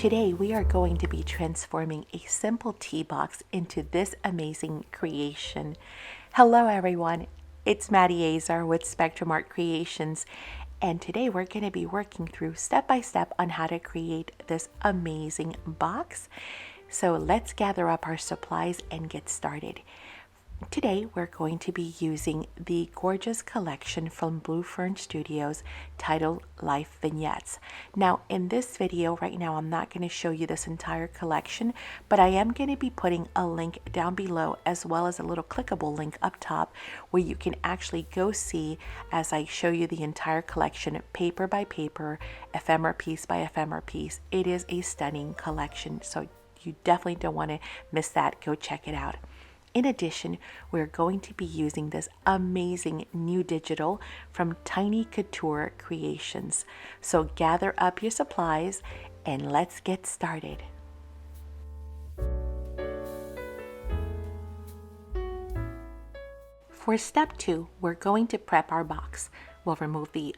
Today we are going to be transforming a simple tea box into this amazing creation. Hello everyone, it's Madi with spectrumartcreations, and today we're going to be working through step by step on how to create this amazing box. So let's gather up our supplies and get started. Today we're going to be using the gorgeous collection from Blue Fern Studios titled Life Vignettes. Now in this video right now I'm not going to show you this entire collection, but I am going to be putting a link down below as well as a little clickable link up top where you can actually go see as I show you the entire collection paper by paper, ephemera piece by ephemera piece. It is a stunning collection, so you definitely don't want to miss that. Go check it out. In addition, we're going to be using this amazing new digital from Tiny Couture Creations. So gather up your supplies and let's get started. For step 2, we're going to prep our box. We'll remove the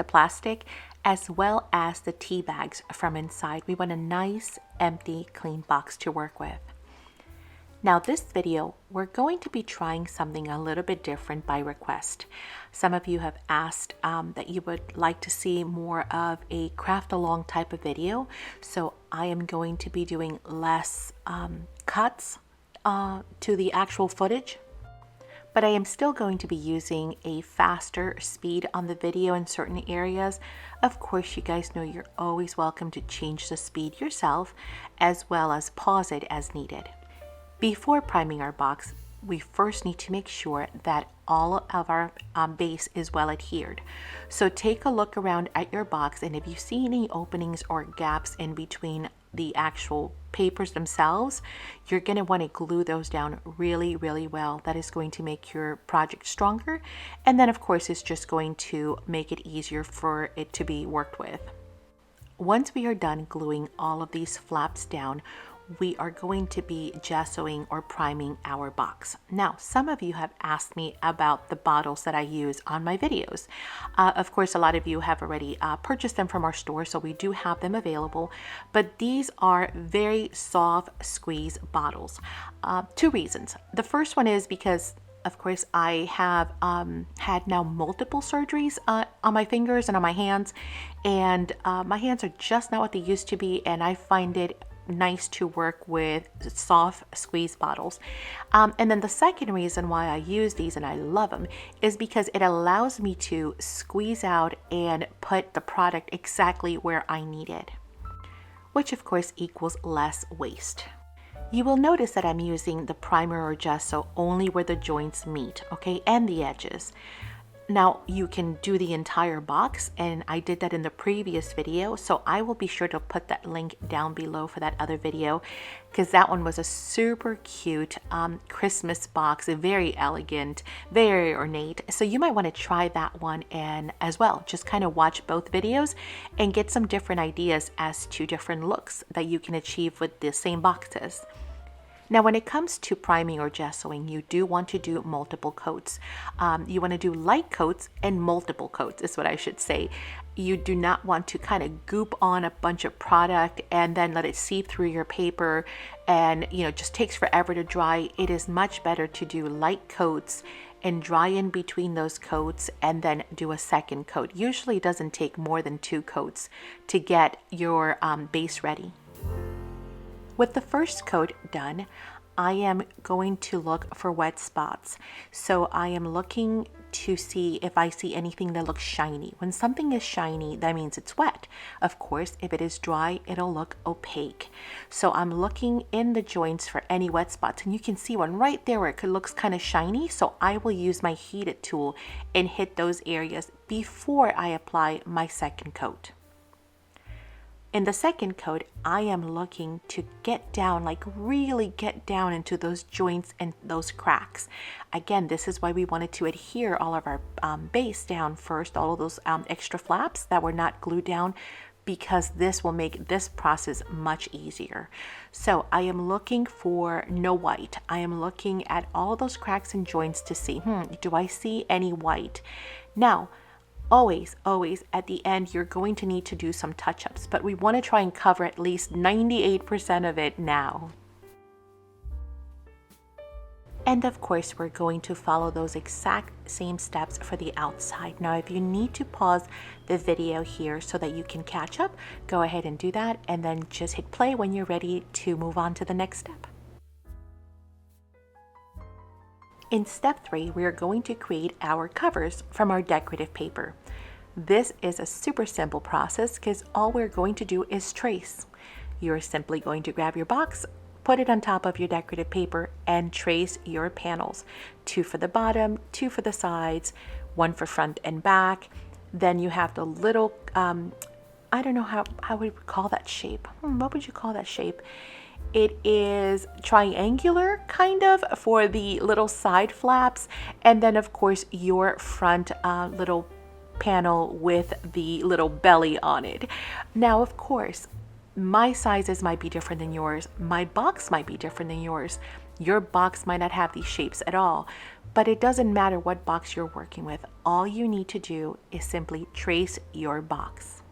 plastic as well as the tea bags from inside. We want a nice, empty, clean box to work with. Now this video, we're going to be trying something a little bit different by request. Some of you have asked that you would like to see more of a craft along type of video. So I am going to be doing less cuts to the actual footage. But I am still going to be using a faster speed on the video in certain areas. Of course, you guys know you're always welcome to change the speed yourself as well as pause it as needed. Before priming our box, we first need to make sure that all of our base is well adhered. So take a look around at your box, and if you see any openings or gaps in between the actual papers themselves, you're going to want to glue those down really, really well. That is going to make your project stronger, and then of course it's just going to make it easier for it to be worked with. Once we are done gluing all of these flaps down, we are going to be gessoing or priming our box. Now, some of you have asked me about the bottles that I use on my videos. Of course, a lot of you have already purchased them from our store, so we do have them available, but these are very soft squeeze bottles. 2 reasons. The first one is because of course, I have had now multiple surgeries on my fingers and on my hands, and my hands are just not what they used to be, and I find it nice to work with soft squeeze bottles. And then the second reason why I use these and I love them is because it allows me to squeeze out and put the product exactly where I need it, which of course equals less waste. You will notice that I'm using the primer or gesso only where the joints meet, okay, and the edges. Now you can do the entire box, and I did that in the previous video, so I will be sure to put that link down below for that other video, because that one was a super cute Christmas box, very elegant, very ornate. So you might want to try that one and as well, just kind of watch both videos and get some different ideas as to different looks that you can achieve with the same boxes. Now, when it comes to priming or gessoing, you do want to do multiple coats. You want to do light coats and multiple coats is what I should say. You do not want to kind of goop on a bunch of product and then let it seep through your paper and, just takes forever to dry. It is much better to do light coats and dry in between those coats and then do a second coat. Usually it doesn't take more than 2 coats to get your base ready. With the first coat done, I am going to look for wet spots. So I am looking to see if I see anything that looks shiny. When something is shiny, that means it's wet. Of course, if it is dry, it'll look opaque. So I'm looking in the joints for any wet spots, and you can see one right there where it looks kind of shiny. So I will use my heated tool and hit those areas before I apply my second coat. In the second coat, I am looking to get down, like really get down into those joints and those cracks. Again, this is why we wanted to adhere all of our base down first, all of those extra flaps that were not glued down, because this will make this process much easier. So I am looking for no white. I am looking at all those cracks and joints to see, do I see any white? Now, always at the end, you're going to need to do some touch-ups, but we want to try and cover at least 98% of it now. And of course, we're going to follow those exact same steps for the outside. Now, if you need to pause the video here so that you can catch up, go ahead and do that, and then just hit play when you're ready to move on to the next step. In step 3, we are going to create our covers from our decorative paper. This is a super simple process because all we're going to do is trace. You're simply going to grab your box, put it on top of your decorative paper, and trace your panels. 2 for the bottom, 2 for the sides, 1 for front and back. Then you have the little, I don't know how we would call that shape. What would you call that shape? It is triangular, kind of, for the little side flaps. And then, of course, your front little panel with the little belly on it. Now, of course, my sizes might be different than yours. My box might be different than yours. Your box might not have these shapes at all. But it doesn't matter what box you're working with. All you need to do is simply trace your box.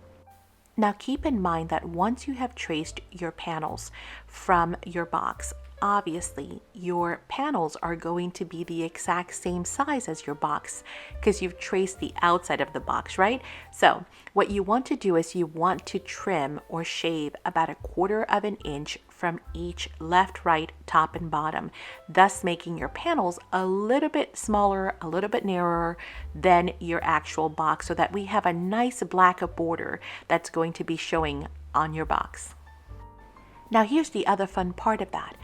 Now keep in mind that once you have traced your panels from your box, obviously your panels are going to be the exact same size as your box because you've traced the outside of the box, right? So what you want to do is you want to trim or shave about 1/4 of an inch from each left, right, top, and bottom, thus making your panels a little bit smaller, a little bit narrower than your actual box so that we have a nice black border that's going to be showing on your box. Now here's the other fun part of that.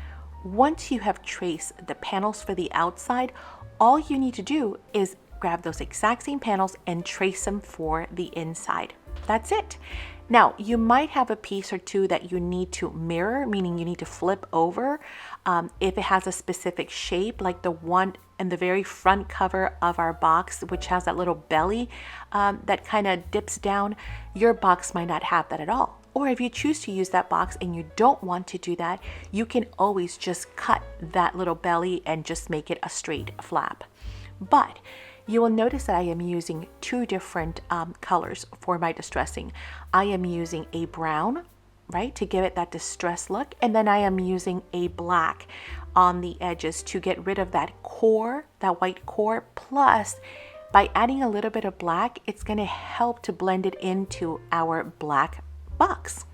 Once you have traced the panels for the outside, all you need to do is grab those exact same panels and trace them for the inside. That's it. Now, you might have a piece or two that you need to mirror, meaning you need to flip over if it has a specific shape, like the one in the very front cover of our box, which has that little belly that kind of dips down. Your box might not have that at all. Or if you choose to use that box and you don't want to do that, you can always just cut that little belly and just make it a straight flap. But you will notice that I am using 2 different colors for my distressing. I am using a brown, right, to give it that distressed look, and then I am using a black on the edges to get rid of that core, that white core. Plus, by adding a little bit of black, it's going to help to blend it into our black box.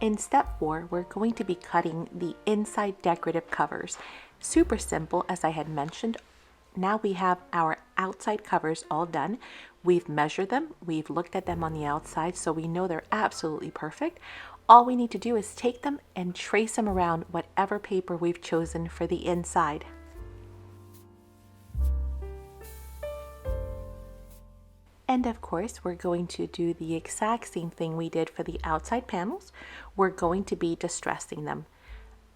In step 4, we're going to be cutting the inside decorative covers. Super simple, as I had mentioned. Now we have our outside covers all done. We've measured them, we've looked at them on the outside, so we know they're absolutely perfect. All we need to do is take them and trace them around whatever paper we've chosen for the inside. And of course, we're going to do the exact same thing we did for the outside panels. We're going to be distressing them.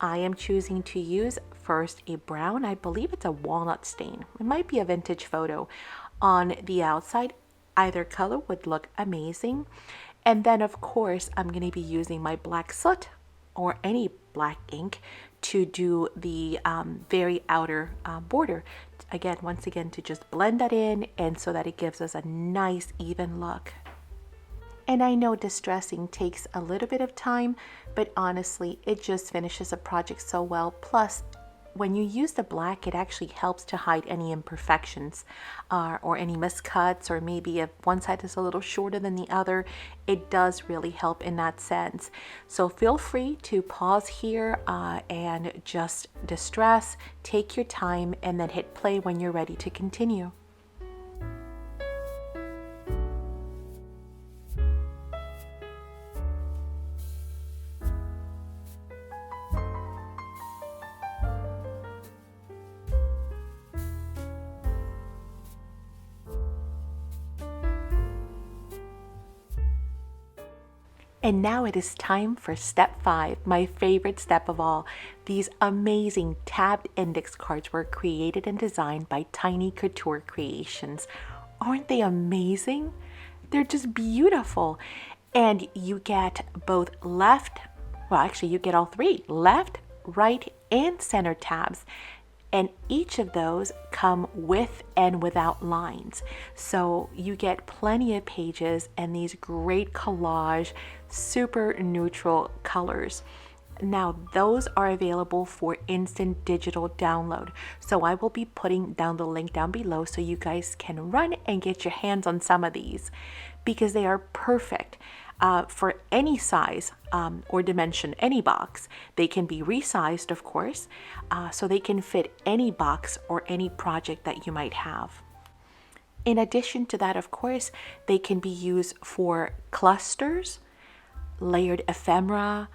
I am choosing to use first a brown, I believe it's a walnut stain. It might be a vintage photo on the outside. Either color would look amazing. And then of course, I'm going to be using my black soot or any black ink to do the very outer border. Again, once again, to just blend that in and so that it gives us a nice even look. And I know distressing takes a little bit of time, but honestly, it just finishes a project so well. Plus, when you use the black, it actually helps to hide any imperfections or any miscuts, or maybe if one side is a little shorter than the other, it does really help in that sense. So feel free to pause here and just distress, take your time, and then hit play when you're ready to continue. And now it is time for step 5, my favorite step of all. These amazing tabbed index cards were created and designed by Tiny Couture Creations. Aren't they amazing? They're just beautiful. And you get both left Well, actually, you get all three: left, right, and center tabs. And each of those come with and without lines. So you get plenty of pages and these great collage, super neutral colors. Now, those are available for instant digital download. So I will be putting down the link down below so you guys can run and get your hands on some of these, because they are perfect for any size or dimension, any box. They can be resized, of course, so they can fit any box or any project that you might have. In addition to that, of course, they can be used for clusters, layered ephemera,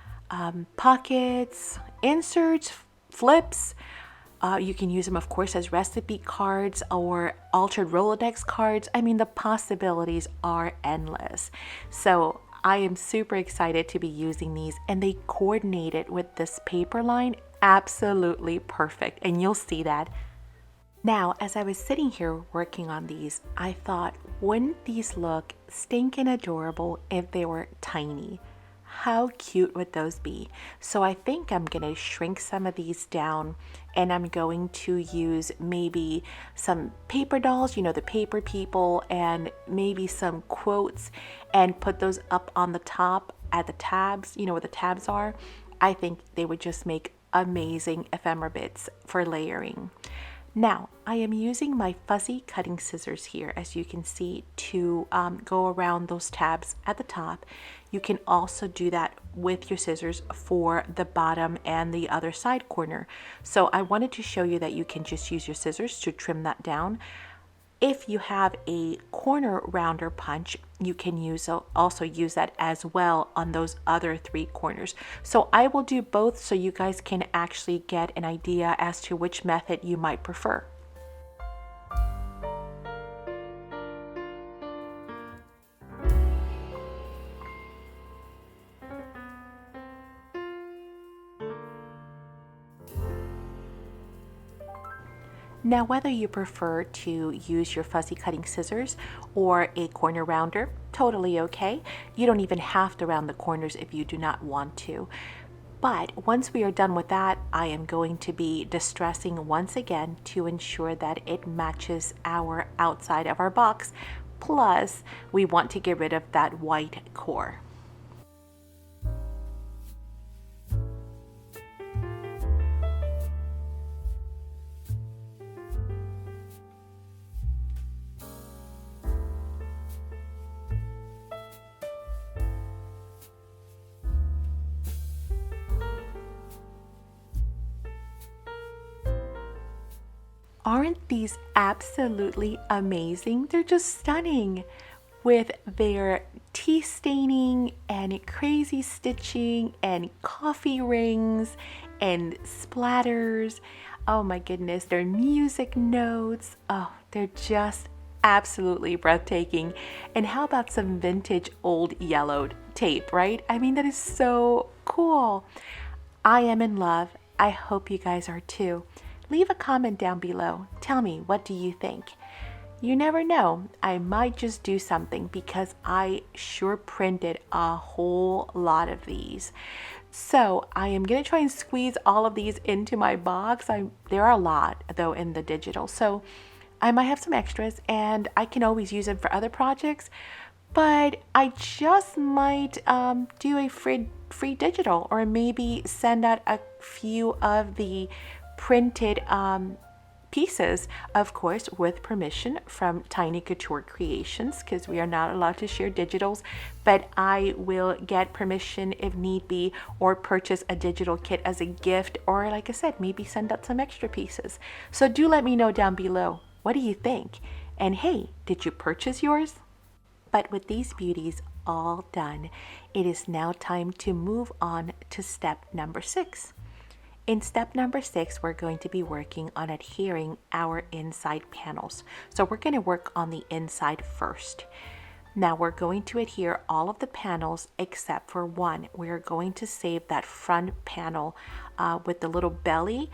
pockets, inserts, flips. You can use them, of course, as recipe cards or altered Rolodex cards. I mean, the possibilities are endless. So I am super excited to be using these, and they coordinated with this paper line absolutely perfect, and you'll see that. Now, as I was sitting here working on these, I thought, wouldn't these look stinking adorable if they were tiny? How cute would those be? So I think I'm going to shrink some of these down, and I'm going to use maybe some paper dolls, you know, the paper people, and maybe some quotes, and put those up on the top at the tabs, you know, where the tabs are. I think they would just make amazing ephemera bits for layering. Now, I am using my fuzzy cutting scissors here, as you can see, to go around those tabs at the top. You can also do that with your scissors for the bottom and the other side corner. So I wanted to show you that you can just use your scissors to trim that down. If you have a corner rounder punch, you can also use that as well on those other three corners. So I will do both so you guys can actually get an idea as to which method you might prefer. Now, whether you prefer to use your fuzzy cutting scissors or a corner rounder, totally okay. You don't even have to round the corners if you do not want to. But once we are done with that, I am going to be distressing once again to ensure that it matches our outside of our box. Plus, we want to get rid of that white core. Aren't these absolutely amazing? They're just stunning with their tea staining and crazy stitching and coffee rings and splatters. Oh my goodness, their music notes. Oh, they're just absolutely breathtaking. And how about some vintage old yellowed tape, right? I mean, that is so cool. I am in love. I hope you guys are too. Leave a comment down below. Tell me, what do you think? You never know, I might just do something because I sure printed a whole lot of these. So I am going to try and squeeze all of these into my box. There are a lot though in the digital, so I might have some extras and I can always use them for other projects, but I just might do a free digital, or maybe send out a few of the printed pieces, of course, with permission from Tiny Couture Creations, because we are not allowed to share digitals, but I will get permission if need be, or purchase a digital kit as a gift, or like I said, maybe send out some extra pieces. So do let me know down below. What do you think? And hey, did you purchase yours? But with these beauties all done, it is now time to move on to step number 6. In step number 6, we're going to be working on adhering our inside panels. So we're going to work on the inside first. Now we're going to adhere all of the panels except for one. We're going to save that front panel with the little belly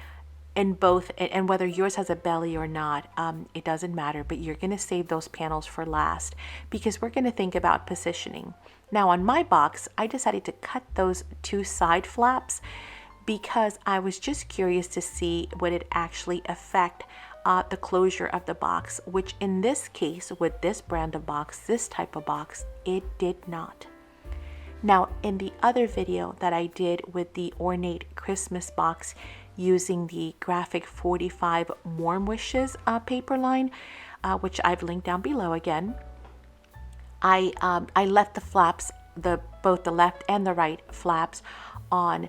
in both, and whether yours has a belly or not, it doesn't matter, but you're going to save those panels for last because we're going to think about positioning. Now on my box, I decided to cut those two side flaps because I was just curious to see would it actually affect the closure of the box, which in this case, with this brand of box, this type of box, it did not. Now, in the other video that I did with the ornate Christmas box using the Graphic 45 Warm Wishes paper line, which I've linked down below again, I left the flaps, both the left and the right flaps on.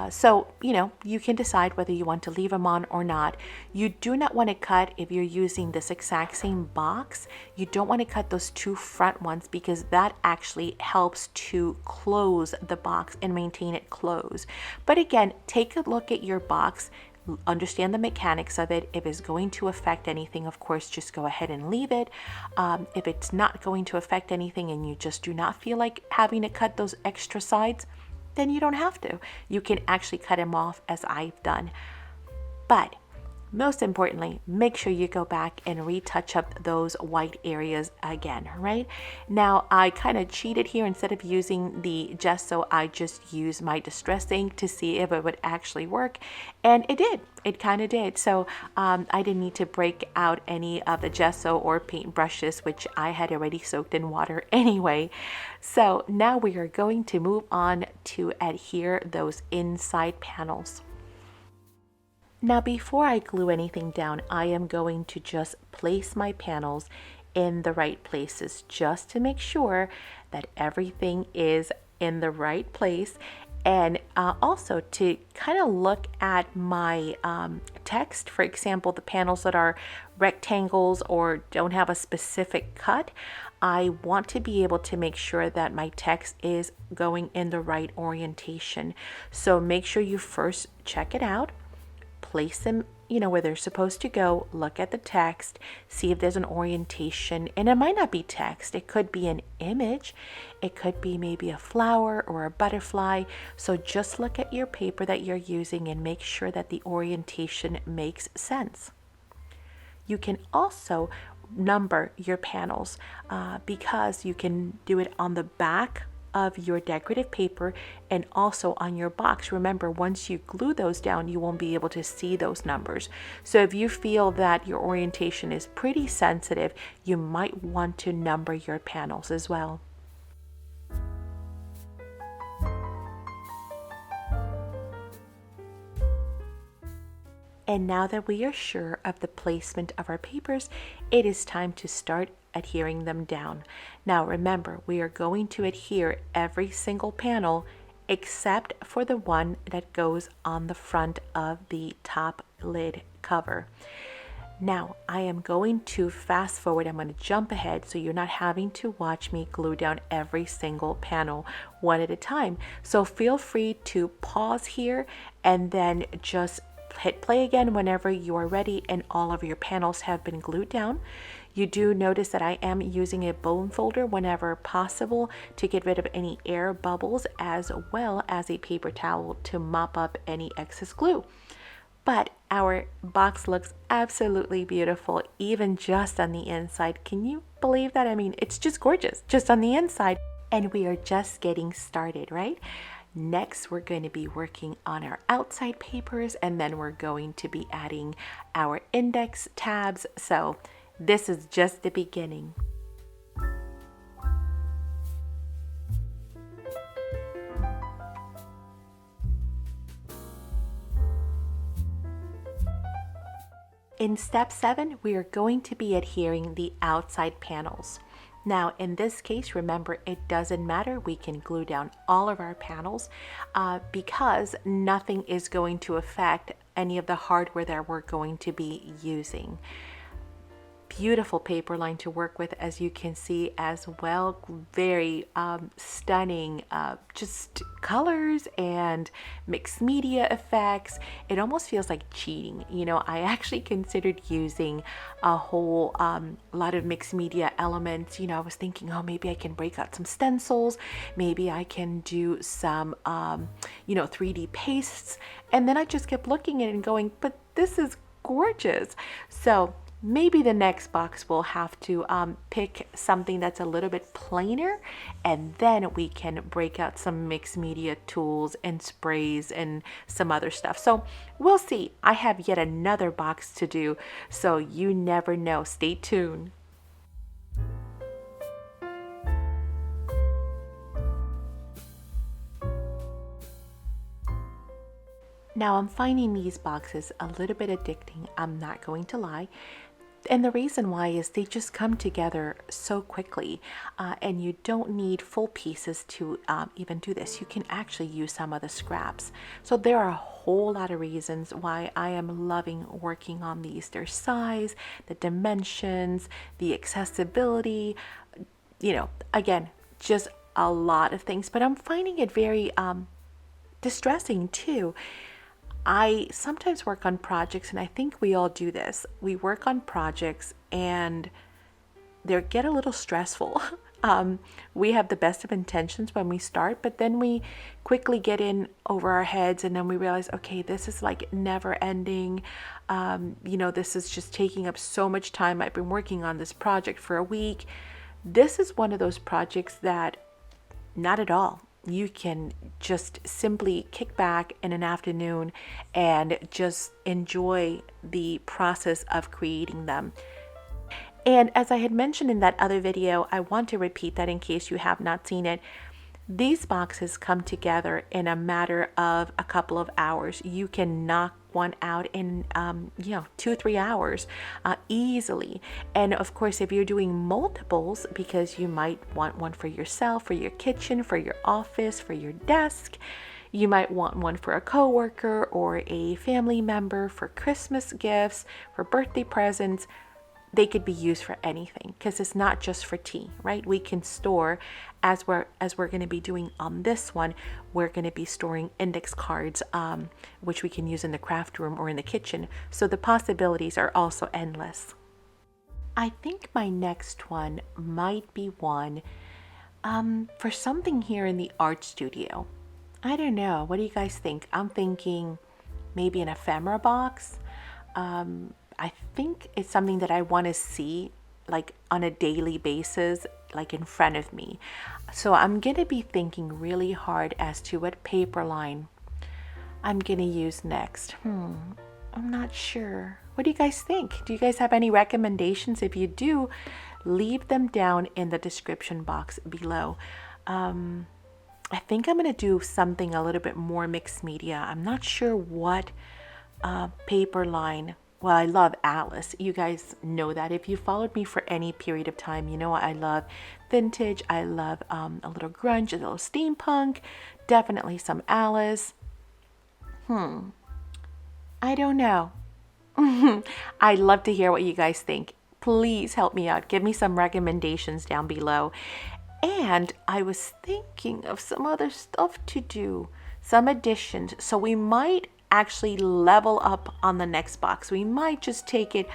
So, you can decide whether you want to leave them on or not. You do not want to cut, if you're using this exact same box, you don't want to cut those two front ones because that actually helps to close the box and maintain it closed. But again, take a look at your box. Understand the mechanics of it. If it's going to affect anything, of course, just go ahead and leave it. If it's not going to affect anything and you just do not feel like having to cut those extra sides, then you don't have to. You can actually cut them off as I've done. But most importantly, make sure you go back and retouch up those white areas again, right? Now, I kind of cheated here. Instead of using the gesso, I just used my distress ink to see if it would actually work. And it did. It kind of did. So I didn't need to break out any of the gesso or paint brushes, which I had already soaked in water anyway. So now we are going to move on to adhere those inside panels. Now, before I glue anything down, I am going to just place my panels in the right places just to make sure that everything is in the right place, and also to kind of look at my text. For example, the panels that are rectangles or don't have a specific cut, I want to be able to make sure that my text is going in the right orientation. So make sure you first check it out. Place them, where they're supposed to go. Look at the text, see if there's an orientation. And it might not be text. It could be an image. It could be maybe a flower or a butterfly. So just look at your paper that you're using and make sure that the orientation makes sense. You can also number your panels because you can do it on the back of your decorative paper and also on your box. Remember, once you glue those down, you won't be able to see those numbers. So if you feel that your orientation is pretty sensitive, you might want to number your panels as well. And now that we are sure of the placement of our papers, it is time to start adhering them down. Now remember, we are going to adhere every single panel except for the one that goes on the front of the top lid cover. Now I am going to fast forward. I'm going to jump ahead so you're not having to watch me glue down every single panel one at a time. So feel free to pause here and then just hit play again whenever you are ready and all of your panels have been glued down. You do notice that I am using a bone folder whenever possible to get rid of any air bubbles, as well as a paper towel to mop up any excess glue. But our box looks absolutely beautiful, even just on the inside. Can you believe that? I mean, it's just gorgeous just on the inside. And we are just getting started, right? Next, we're going to be working on our outside papers, and then we're going to be adding our index tabs. So this is just the beginning. In step 7, we are going to be adhering the outside panels. Now, in this case, remember, it doesn't matter. We can glue down all of our panels because nothing is going to affect any of the hardware that we're going to be using. Beautiful paper line to work with, as you can see as well. Very stunning just colors and mixed media effects. It almost feels like cheating. I actually considered using a whole lot of mixed media elements. I was thinking, oh, maybe I can break out some stencils, maybe I can do some 3D pastes, and then I just kept looking at it and going, but this is gorgeous. So Maybe the next box we'll have to pick something that's a little bit plainer, and then we can break out some mixed media tools and sprays and some other stuff. So we'll see. I have yet another box to do, so you never know. Stay tuned. Now I'm finding these boxes a little bit addicting, I'm not going to lie. And the reason why is they just come together so quickly, and you don't need full pieces to even do this. You can actually use some of the scraps. So there are a whole lot of reasons why I am loving working on these. Their size, the dimensions, the accessibility, again, just a lot of things. But I'm finding it very distressing too. I sometimes work on projects, and I think we all do this. We work on projects and they get a little stressful. We have the best of intentions when we start, but then we quickly get in over our heads, and then we realize, okay, this is like never ending. This is just taking up so much time. I've been working on this project for a week. This is one of those projects that not at all. You can just simply kick back in an afternoon and just enjoy the process of creating them. And as I had mentioned in that other video, I want to repeat that in case you have not seen it. These boxes come together in a matter of a couple of hours. You can knock one out in 2-3 hours easily. And of course, if you're doing multiples, because you might want one for yourself, for your kitchen, for your office, for your desk, you might want one for a coworker or a family member, for Christmas gifts, for birthday presents. They could be used for anything, because it's not just for tea, right? We can store, as we're going to be doing on this one, we're going to be storing index cards, which we can use in the craft room or in the kitchen. So the possibilities are also endless. I think my next one might be one for something here in the art studio. I don't know. What do you guys think? I'm thinking maybe an ephemera box. I think it's something that I want to see like on a daily basis, like in front of me. So I'm going to be thinking really hard as to what paper line I'm going to use next. I'm not sure. What do you guys think? Do you guys have any recommendations? If you do, leave them down in the description box below. I think I'm going to do something a little bit more mixed media. I'm not sure what paper line. Well, I love Alice. You guys know that. If you followed me for any period of time, you know I love vintage. I love a little grunge, a little steampunk. Definitely some Alice. I don't know. I'd love to hear what you guys think. Please help me out. Give me some recommendations down below. And I was thinking of some other stuff to do, some additions. So we might actually level up on the next box. We might just take it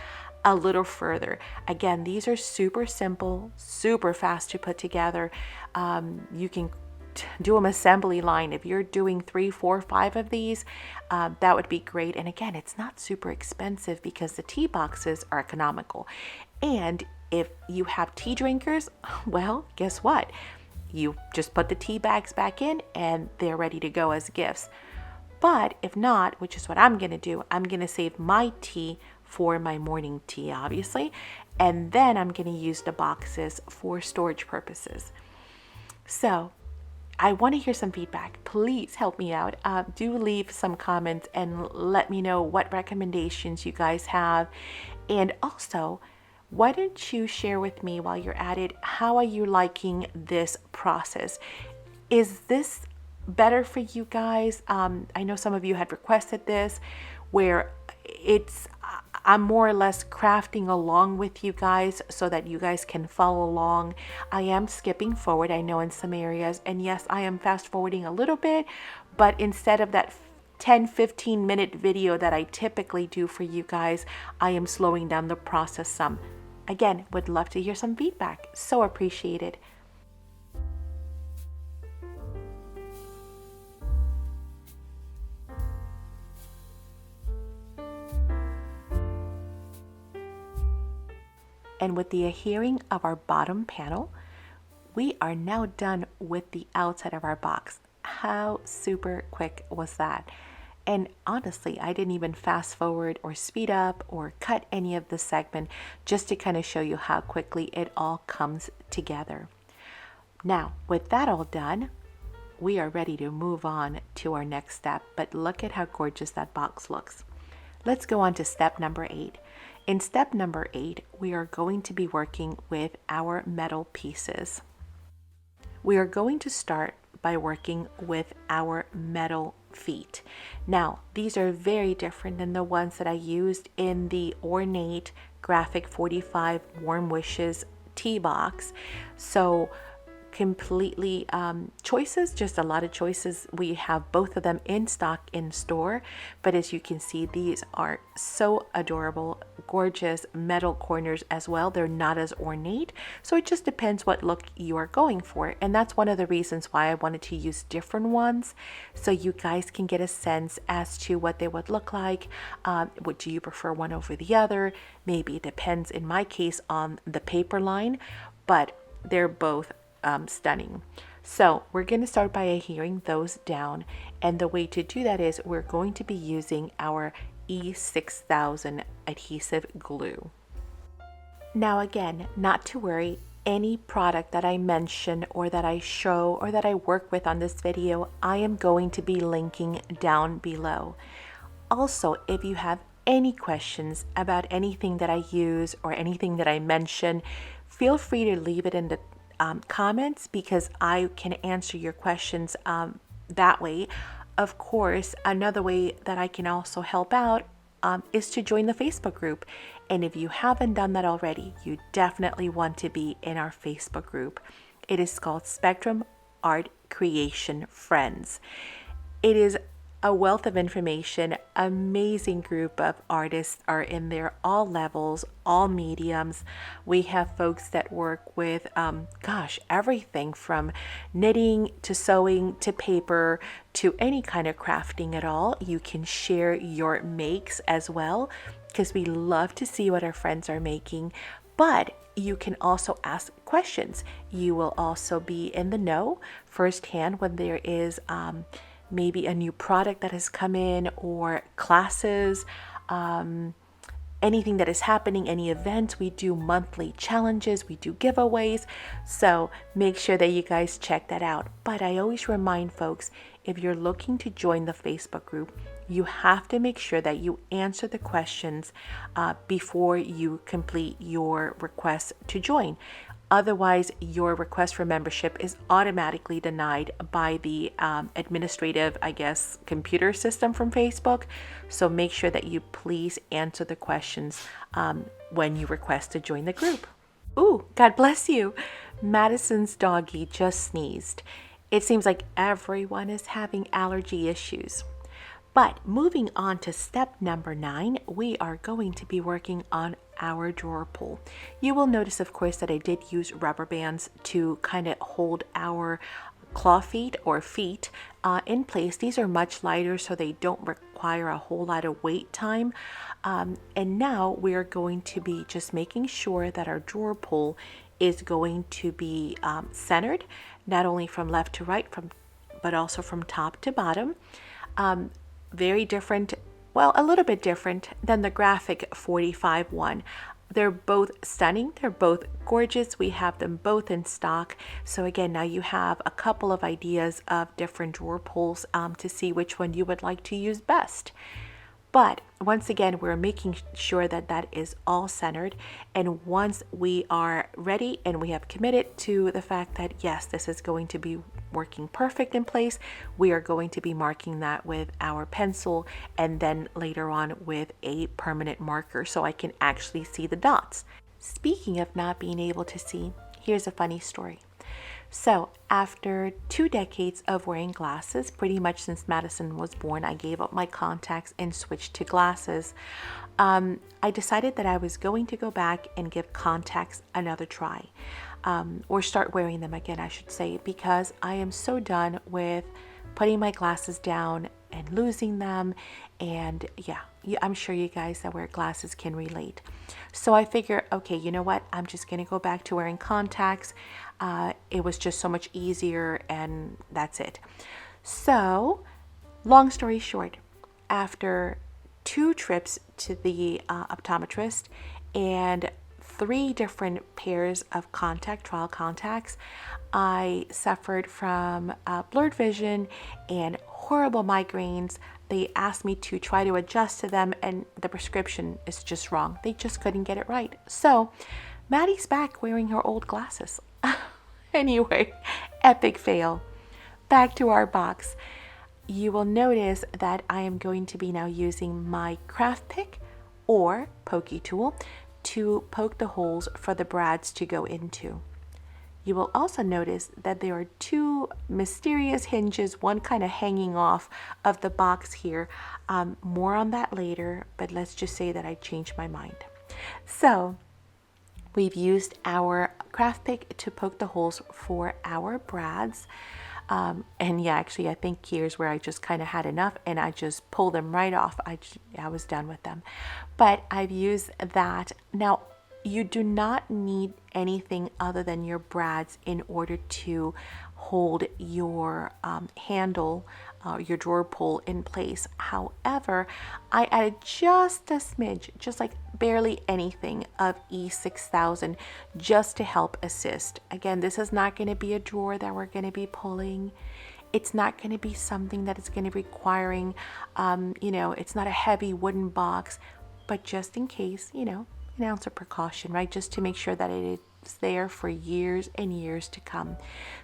a little further. Again, these are super simple, super fast to put together. You can do an assembly line. If you're doing 3, 4, 5 of these, that would be great. And again, it's not super expensive because the tea boxes are economical. And if you have tea drinkers, well, guess what? You just put the tea bags back in and they're ready to go as gifts. But if not, which is what I'm going to do, I'm going to save my tea for my morning tea, obviously. And then I'm going to use the boxes for storage purposes. So I want to hear some feedback. Please help me out. Do leave some comments and let me know what recommendations you guys have. And also, why don't you share with me while you're at it, how are you liking this process? Is this better for you guys? I know some of you had requested this, where I'm more or less crafting along with you guys so that you guys can follow along. I am skipping forward, I know, in some areas, and yes, I am fast forwarding a little bit, but instead of that 10-15 minute video that I typically do for you guys, I am slowing down the process some. Again, would love to hear some feedback. So appreciated. And with the adhering of our bottom panel, we are now done with the outside of our box. How super quick was that? And honestly, I didn't even fast forward or speed up or cut any of the segment, just to kind of show you how quickly it all comes together. Now, with that all done, we are ready to move on to our next step, but look at how gorgeous that box looks. Let's go on to step number 8. In step number 8, we are going to be working with our metal pieces. We are going to start by working with our metal feet. Now, these are very different than the ones that I used in the ornate graphic 45 Warm Wishes tea box. So completely choices, just a lot of choices. We have both of them in stock in store, but as you can see, these are so adorable, gorgeous metal corners as well. They're not as ornate, so it just depends what look you are going for. And that's one of the reasons why I wanted to use different ones, so you guys can get a sense as to what they would look like. What do you prefer, one over the other? Maybe it depends, in my case, on the paper line, but they're both stunning. So we're going to start by adhering those down, and the way to do that is we're going to be using our E6000 adhesive glue. Now again, not to worry, any product that I mention or that I show or that I work with on this video, I am going to be linking down below. Also, if you have any questions about anything that I use or anything that I mention, feel free to leave it in the comments, because I can answer your questions that way. Of course, another way that I can also help out is to join the Facebook group. And if you haven't done that already, you definitely want to be in our Facebook group. It is called Spectrum Art Creation Friends. It is a wealth of information. Amazing group of artists are in there, all levels, all mediums. We have folks that work with everything from knitting to sewing to paper to any kind of crafting at all. You can share your makes as well, because we love to see what our friends are making. But you can also ask questions. You will also be in the know firsthand when there is maybe a new product that has come in, or classes, anything that is happening, any events. We do monthly challenges, we do giveaways, so make sure that you guys check that out. But I always remind folks, if you're looking to join the Facebook group, you have to make sure that you answer the questions before you complete your request to join. Otherwise, your request for membership is automatically denied by the administrative, computer system from Facebook. So make sure that you please answer the questions when you request to join the group. Ooh, God bless you. Madison's doggie just sneezed. It seems like everyone is having allergy issues. But moving on to step number 9, we are going to be working on our drawer pull. You will notice, of course, that I did use rubber bands to kind of hold our claw feet or feet in place. These are much lighter, so they don't require a whole lot of wait time. And now we're going to be just making sure that our drawer pull is going to be centered, not only from left to right, but also from top to bottom. Very different, well, a little bit different than the graphic 45 one. They're both stunning, they're both gorgeous. We have them both in stock. So again, now you have a couple of ideas of different drawer pulls to see which one you would like to use best. But once again, we're making sure that that is all centered. And once we are ready and we have committed to the fact that yes, this is going to be working perfect in place, we are going to be marking that with our pencil, and then later on with a permanent marker so I can actually see the dots. Speaking of not being able to see, here's a funny story. So after 2 decades of wearing glasses, pretty much since Madison was born, I gave up my contacts and switched to glasses. I decided that I was going to go back and give contacts another try, or start wearing them again, I should say, because I am so done with putting my glasses down and losing them. And yeah, I'm sure you guys that wear glasses can relate. So I figure, okay, you know what? I'm just going to go back to wearing contacts. It was just so much easier, and that's it. So, long story short, after 2 trips to the optometrist and 3 different pairs of trial contacts, I suffered from blurred vision and horrible migraines. They asked me to try to adjust to them, and the prescription is just wrong. They just couldn't get it right. So Maddie's back wearing her old glasses. Anyway, epic fail. Back to our box. You will notice that I am going to be now using my craft pick or pokey tool to poke the holes for the brads to go into. You will also notice that there are 2 mysterious hinges, one kind of hanging off of the box here. More on that later, but let's just say that I changed my mind. So we've used our craft pick to poke the holes for our brads. And yeah, actually, I think here's where I just kind of had enough and I just pulled them right off. I was done with them. But I've used that. Now, you do not need anything other than your brads in order to hold your handle, your drawer pull in place. However, I added just a smidge, just like barely anything of E6000 just to help assist. Again, this is not going to be a drawer that we're going to be pulling. It's not going to be something that is going to be requiring, it's not a heavy wooden box, but just in case, an ounce of precaution, right? Just to make sure that it is there for years and years to come.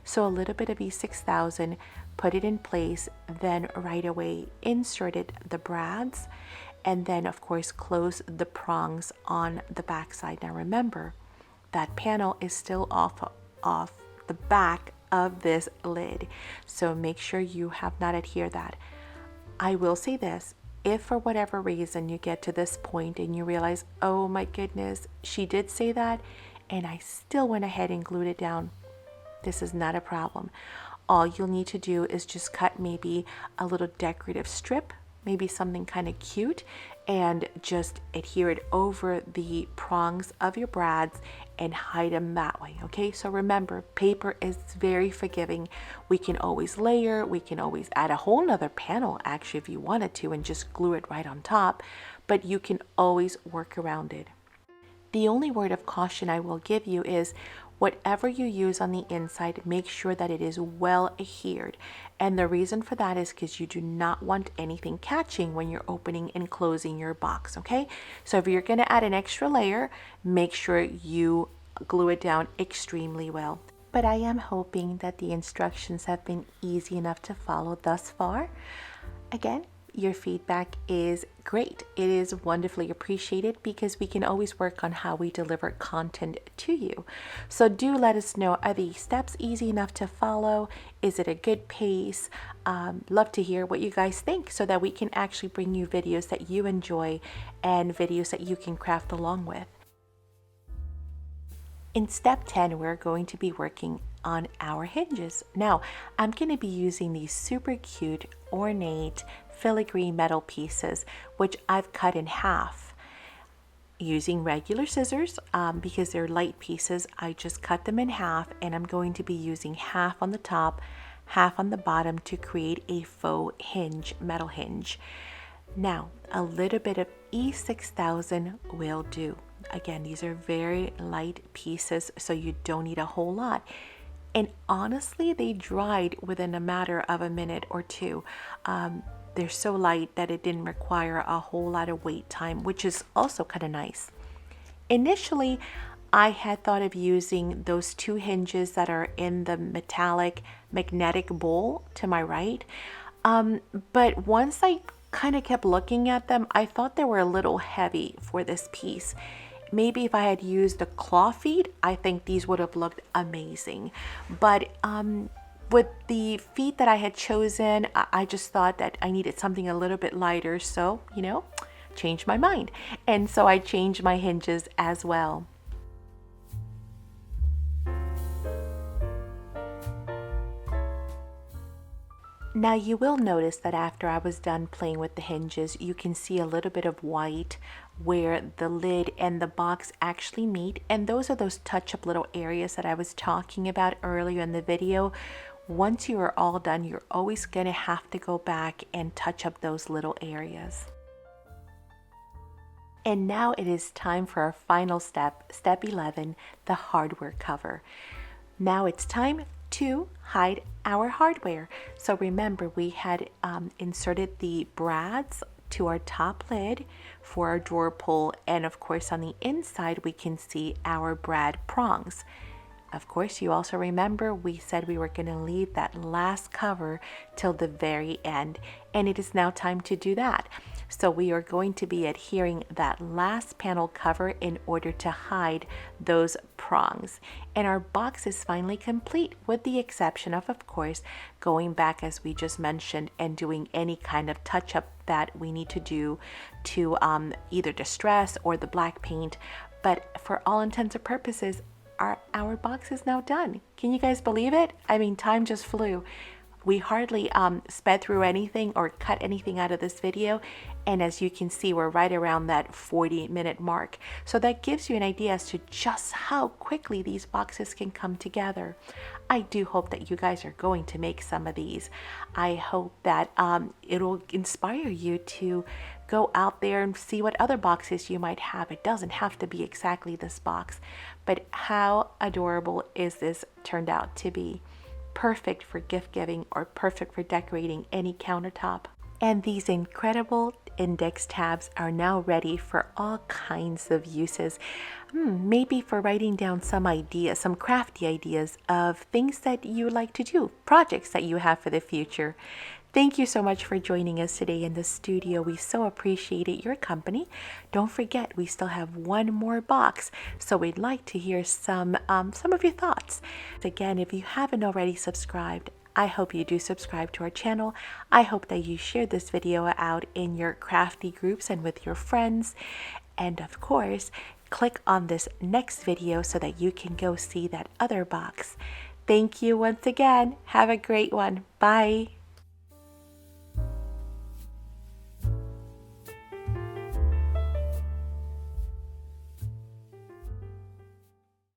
So a little bit of E6000, put it in place, then right away inserted the brads, and then of course close the prongs on the back side. Now remember, that panel is still off the back of this lid, so make sure you have not adhered that. I will say this: if for whatever reason you get to this point and you realize, oh my goodness, she did say that and I still went ahead and glued it down, this is not a problem. All you'll need to do is just cut maybe a little decorative strip, maybe something kind of cute, and just adhere it over the prongs of your brads and hide them that way. Okay, so remember, paper is very forgiving. We can always layer, we can always add a whole nother panel actually if you wanted to and just glue it right on top, but you can always work around it. The only word of caution I will give you is whatever you use on the inside, make sure that it is well adhered. And the reason for that is because you do not want anything catching when you're opening and closing your box, okay? So if you're going to add an extra layer, make sure you glue it down extremely well. But I am hoping that the instructions have been easy enough to follow thus far. Again, your feedback is great. It is wonderfully appreciated because we can always work on how we deliver content to you. So do let us know, are the steps easy enough to follow? Is it a good pace? Love to hear what you guys think so that we can actually bring you videos that you enjoy and videos that you can craft along with. In step 10, we're going to be working on our hinges. Now, I'm going to be using these super cute, ornate, filigree metal pieces, which I've cut in half. Using regular scissors, because they're light pieces, I just cut them in half, and I'm going to be using half on the top, half on the bottom to create a faux hinge, metal hinge. Now, a little bit of E6000 will do. Again, these are very light pieces, so you don't need a whole lot. And honestly, they dried within a matter of a minute or two. They're so light that it didn't require a whole lot of wait time, which is also kind of nice. Initially, I had thought of using those 2 hinges that are in the metallic magnetic bowl to my right. But once I kind of kept looking at them, I thought they were a little heavy for this piece. Maybe if I had used the claw feet, I think these would have looked amazing. But with the feet that I had chosen, I just thought that I needed something a little bit lighter. So, changed my mind. And so I changed my hinges as well. Now you will notice that after I was done playing with the hinges, you can see a little bit of white where the lid and the box actually meet, and those are those touch-up little areas that I was talking about earlier in the video. Once you are all done, you're always going to have to go back and touch up those little areas. And now it is time for our final step, step 11, the hardware cover. Now it's time to hide our hardware. So remember, we had inserted the brads to our top lid for our drawer pull, and of course on the inside we can see our brad prongs. Of course, you also remember we said we were going to leave that last cover till the very end, and it is now time to do that. So we are going to be adhering that last panel cover in order to hide those prongs. And our box is finally complete, with the exception of course, going back as we just mentioned and doing any kind of touch-up that we need to do to either distress or the black paint. But for all intents and purposes, our box is now done. Can you guys believe it? I mean, time just flew. We hardly sped through anything or cut anything out of this video, and as you can see, we're right around that 40-minute mark. So that gives you an idea as to just how quickly these boxes can come together. I do hope that you guys are going to make some of these. I hope that it'll inspire you to go out there and see what other boxes you might have. It doesn't have to be exactly this box, but how adorable is this turned out to be. Perfect for gift giving or perfect for decorating any countertop. And these incredible index tabs are now ready for all kinds of uses. Maybe for writing down some ideas, some crafty ideas of things that you like to do, projects that you have for the future. Thank you so much for joining us today in the studio. We so appreciated your company. Don't forget, we still have one more box, so we'd like to hear some of your thoughts. Again, if you haven't already subscribed, I hope you do subscribe to our channel. I hope that you share this video out in your crafty groups and with your friends. And of course, click on this next video so that you can go see that other box. Thank you once again. Have a great one. Bye.